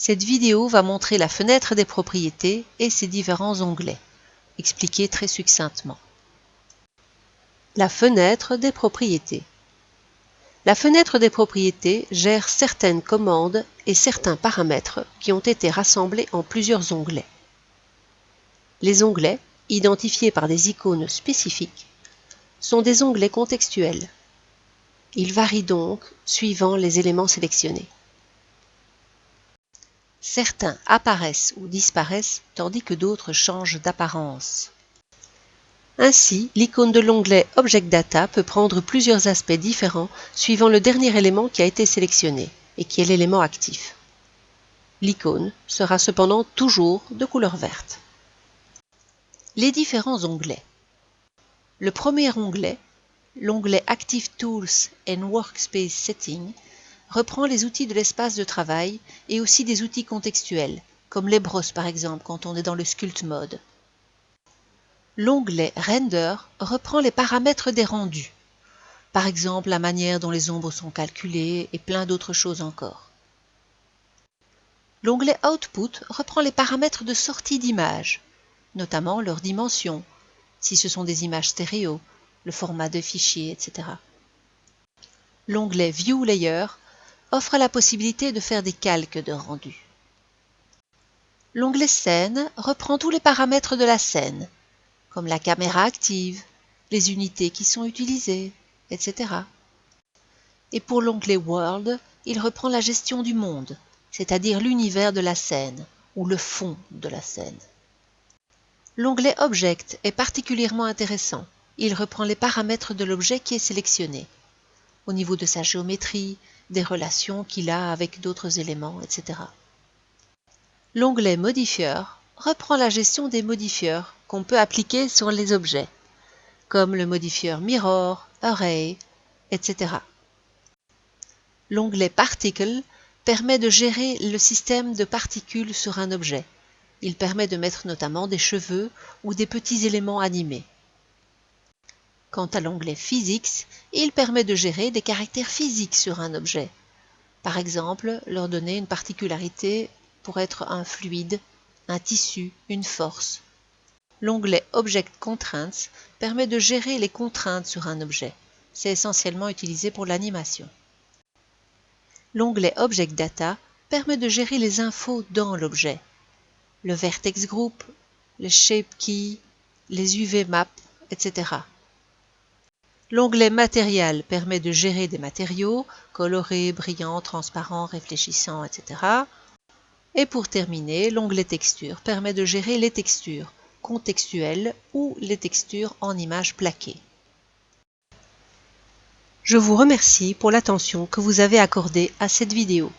Cette vidéo va montrer la fenêtre des propriétés et ses différents onglets, expliqués très succinctement. La fenêtre des propriétés. La fenêtre des propriétés gère certaines commandes et certains paramètres qui ont été rassemblés en plusieurs onglets. Les onglets, identifiés par des icônes spécifiques, sont des onglets contextuels. Ils varient donc suivant les éléments sélectionnés. Certains apparaissent ou disparaissent tandis que d'autres changent d'apparence. Ainsi, l'icône de l'onglet Object Data peut prendre plusieurs aspects différents suivant le dernier élément qui a été sélectionné et qui est l'élément actif. L'icône sera cependant toujours de couleur verte. Les différents onglets. Le premier onglet, l'onglet Active Tools and Workspace Settings, reprend les outils de l'espace de travail et aussi des outils contextuels, comme les brosses par exemple quand on est dans le Sculpt Mode. L'onglet Render reprend les paramètres des rendus, par exemple la manière dont les ombres sont calculées et plein d'autres choses encore. L'onglet Output reprend les paramètres de sortie d'images, notamment leur dimension, si ce sont des images stéréo, le format de fichier, etc. L'onglet View Layer offre la possibilité de faire des calques de rendu. L'onglet Scène reprend tous les paramètres de la scène, comme la caméra active, les unités qui sont utilisées, etc. Et pour l'onglet World, il reprend la gestion du monde, c'est-à-dire l'univers de la scène, ou le fond de la scène. L'onglet Object est particulièrement intéressant. Il reprend les paramètres de l'objet qui est sélectionné, au niveau de sa géométrie, des relations qu'il a avec d'autres éléments, etc. L'onglet Modifieur reprend la gestion des modifieurs qu'on peut appliquer sur les objets, comme le modifieur Mirror, Array, etc. L'onglet Particle permet de gérer le système de particules sur un objet. Il permet de mettre notamment des cheveux ou des petits éléments animés. Quant à l'onglet Physics, il permet de gérer des caractères physiques sur un objet. Par exemple, leur donner une particularité pour être un fluide, un tissu, une force. L'onglet Object Constraints permet de gérer les contraintes sur un objet. C'est essentiellement utilisé pour l'animation. L'onglet Object Data permet de gérer les infos dans l'objet. Le Vertex Group, les Shape Key, les UV Maps, etc. L'onglet Matériel permet de gérer des matériaux, colorés, brillants, transparents, réfléchissants, etc. Et pour terminer, l'onglet Texture permet de gérer les textures contextuelles ou les textures en images plaquées. Je vous remercie pour l'attention que vous avez accordée à cette vidéo.